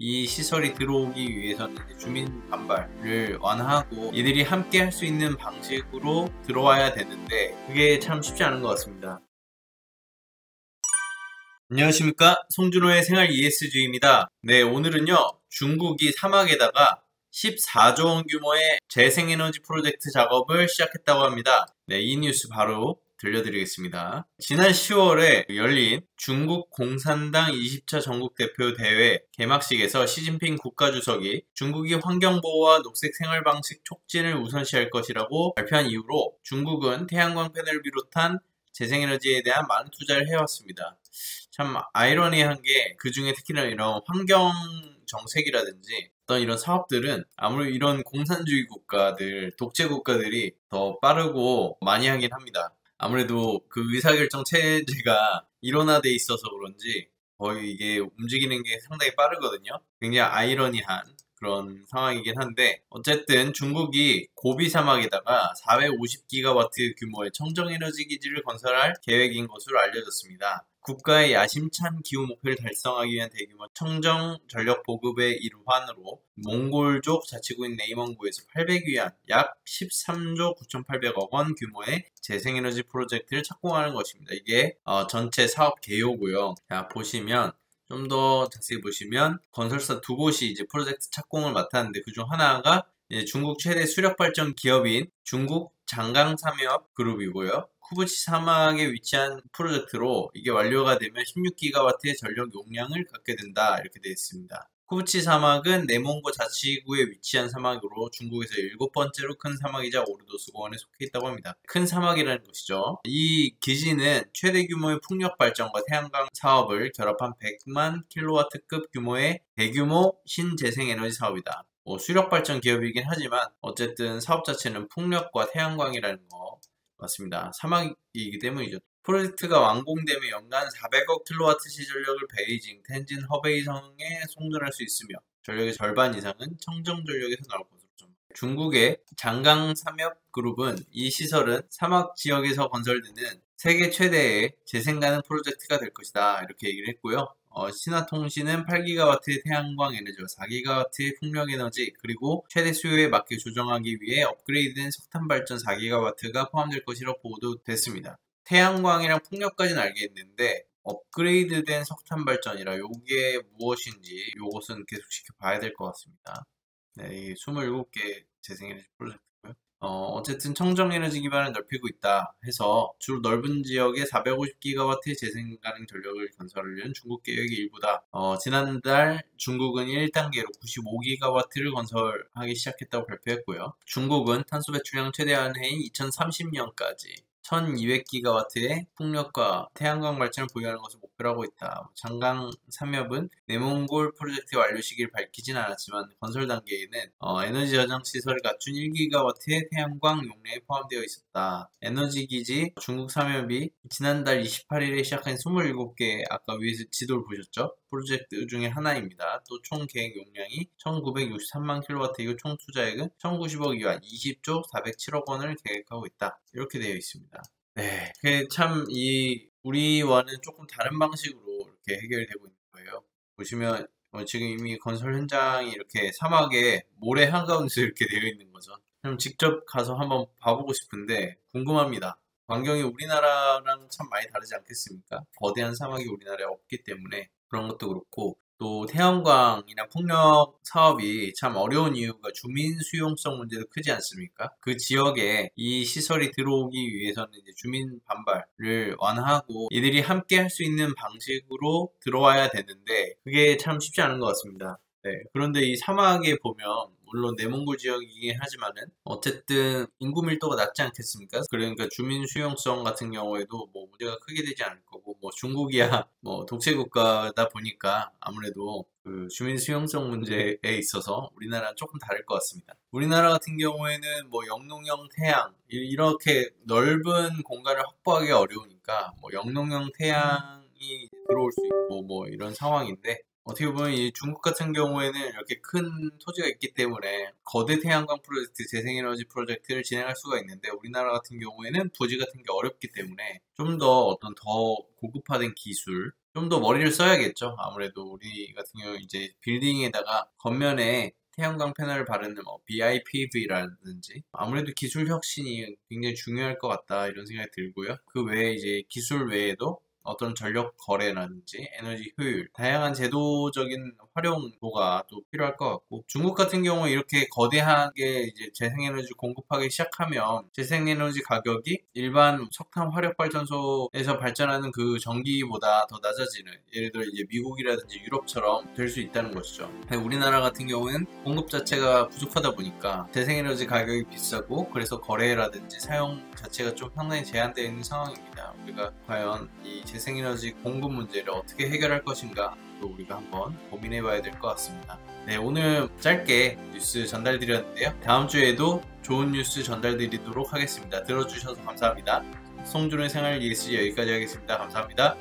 이 시설이 들어오기 위해서는 이제 주민 반발을 완화하고 이들이 함께 할 수 있는 방식으로 들어와야 되는데 그게 참 쉽지 않은 것 같습니다. 안녕하십니까, 송준호의 생활 ESG입니다. 네, 오늘은요 중국이 사막에다가 14조 원 규모의 재생에너지 프로젝트 작업을 시작했다고 합니다. 네, 이 뉴스 바로 들려드리겠습니다. 지난 10월에 열린 중국 공산당 20차 전국대표 대회 개막식에서 시진핑 국가주석이 중국이 환경보호와 녹색 생활방식 촉진을 우선시할 것이라고 발표한 이후로 중국은 태양광 패널을 비롯한 재생에너지에 대한 많은 투자를 해왔습니다. 참 아이러니한 게 그 중에 특히나 이런 환경 정책이라든지 어떤 이런 사업들은 아무래도 이런 공산주의 국가들, 독재 국가들이 더 빠르고 많이 하긴 합니다. 아무래도 그 의사결정 체제가 일원화돼 있어서 그런지 거의 이게 움직이는 게 상당히 빠르거든요. 굉장히 아이러니한 그런 상황이긴 한데 어쨌든 중국이 고비 사막에다가 450기가와트 규모의 청정에너지 기지를 건설할 계획인 것으로 알려졌습니다. 국가의 야심찬 기후 목표를 달성하기 위한 대규모 청정 전력 보급의 일환으로 몽골족 자치구인 네이먼구에서 800위안 약 13조 9,800억 원 규모의 재생에너지 프로젝트를 착공하는 것입니다. 이게 전체 사업 개요고요. 자, 보시면 좀 더 자세히 보시면 건설사 두 곳이 이제 프로젝트 착공을 맡았는데 그중 하나가 이제 중국 최대 수력 발전 기업인 중국 장강삼협 그룹이고요. 쿠브치 사막에 위치한 프로젝트로 이게 완료가 되면 16기가와트의 전력 용량을 갖게 된다 이렇게 되어 있습니다. 쿠브치 사막은 내몽고 자치구에 위치한 사막으로 중국에서 7번째로 큰 사막이자 오르도 수거원에 속해 있다고 합니다. 큰 사막이라는 것이죠. 이 기지는 최대 규모의 풍력 발전과 태양광 사업을 결합한 100만 킬로와트급 규모의 대규모 신재생에너지 사업이다. 수력 발전 기업이긴 하지만 어쨌든 사업 자체는 풍력과 태양광이라는 거 맞습니다. 사막이기 때문이죠. 프로젝트가 완공되면 연간 400억 킬로와트시 전력을 베이징, 텐진, 허베이성에 송전할 수 있으며 전력의 절반 이상은 청정 전력에서 나올 것으로 좀. 중국의 장강삼협 그룹은 이 시설은 사막 지역에서 건설되는 세계 최대의 재생 가능 프로젝트가 될 것이다 이렇게 얘기를 했고요. 신화통신은 8기가와트의 태양광 에너지와 4기가와트의 풍력 에너지 그리고 최대 수요에 맞게 조정하기 위해 업그레이드된 석탄 발전 4기가와트가 포함될 것이라고 보도됐습니다. 태양광이랑 풍력까지는 알겠는데 업그레이드된 석탄 발전이라 요게 무엇인지 요것은 계속 지켜봐야 될 것 같습니다. 네, 이 27개 재생에너지 프로젝트고요. 어쨌든 청정에너지 기반을 넓히고 있다 해서 주로 넓은 지역에 450기가와트의 재생가능 전력을 건설하려는 중국 계획의 일부다. 지난달 중국은 1단계로 95기가와트를 건설하기 시작했다고 발표했고요. 중국은 탄소 배출량 최대한 해인 2030년까지 1200기가와트의 풍력과 태양광 발전을 보유하는 것을 목표로 하고 있다. 장강삼협은 내몽골 프로젝트 완료 시기를 밝히진 않았지만 건설 단계에는 에너지 저장 시설을 갖춘 1기가와트의 태양광 용량이 포함되어 있었다. 에너지기지 중국 삼협이 지난달 28일에 시작한 27개 아까 위에서 지도를 보셨죠? 프로젝트 중에 하나입니다. 또 총 계획 용량이 1963만 킬로와트이고 총 투자액은 1090억 위안 20조 407억 원을 계획하고 있다. 이렇게 되어 있습니다. 네, 참 우리와는 조금 다른 방식으로 이렇게 해결되고 있는 거예요. 보시면 지금 이미 건설 현장이 이렇게 사막에 모래 한가운데서 이렇게 되어 있는 거죠. 그럼 직접 가서 한번 봐보고 싶은데 궁금합니다. 환경이 우리나라랑 참 많이 다르지 않겠습니까? 거대한 사막이 우리나라에 없기 때문에 그런 것도 그렇고 또 태양광이나 풍력 사업이 참 어려운 이유가 주민 수용성 문제도 크지 않습니까? 그 지역에 이 시설이 들어오기 위해서는 이제 주민 반발을 완화하고 이들이 함께 할 수 있는 방식으로 들어와야 되는데 그게 참 쉽지 않은 것 같습니다. 네, 그런데 이 사막에 보면 물론 내몽골 지역이긴 하지만은 어쨌든 인구 밀도가 낮지 않겠습니까? 그러니까 주민 수용성 같은 경우에도 뭐 문제가 크게 되지 않을 거고 뭐 중국이야 뭐 독재 국가다 보니까 아무래도 그 주민 수용성 문제에 있어서 우리나라는 조금 다를 것 같습니다. 우리나라 같은 경우에는 뭐 영농형 태양 이렇게 넓은 공간을 확보하기가 어려우니까 뭐 영농형 태양이 들어올 수 있고 뭐 이런 상황인데 어떻게 보면 이 중국 같은 경우에는 이렇게 큰 토지가 있기 때문에 거대 태양광 프로젝트, 재생에너지 프로젝트를 진행할 수가 있는데 우리나라 같은 경우에는 부지 같은 게 어렵기 때문에 좀 더 어떤 더 고급화된 기술 좀 더 머리를 써야겠죠. 아무래도 우리 같은 경우 이제 빌딩에다가 겉면에 태양광 패널을 바르는 BIPV라든지 아무래도 기술 혁신이 굉장히 중요할 것 같다 이런 생각이 들고요. 그 외에 이제 기술 외에도 어떤 전력 거래라든지 에너지 효율, 다양한 제도적인 활용도가 또 필요할 것 같고, 중국 같은 경우 이렇게 거대하게 이제 재생에너지 공급하기 시작하면 재생에너지 가격이 일반 석탄 화력발전소에서 발전하는 그 전기보다 더 낮아지는, 예를 들어 이제 미국이라든지 유럽처럼 될 수 있다는 것이죠. 우리나라 같은 경우는 공급 자체가 부족하다 보니까 재생에너지 가격이 비싸고, 그래서 거래라든지 사용 자체가 좀 상당히 제한되어 있는 상황입니다. 우리가 과연 이 재생에너지 공급 문제를 어떻게 해결할 것인가 또 우리가 한번 고민해 봐야 될 것 같습니다. 네, 오늘 짧게 뉴스 전달드렸는데요. 다음 주에도 좋은 뉴스 전달드리도록 하겠습니다. 들어주셔서 감사합니다. 송준호의 생활 ESG 여기까지 하겠습니다. 감사합니다.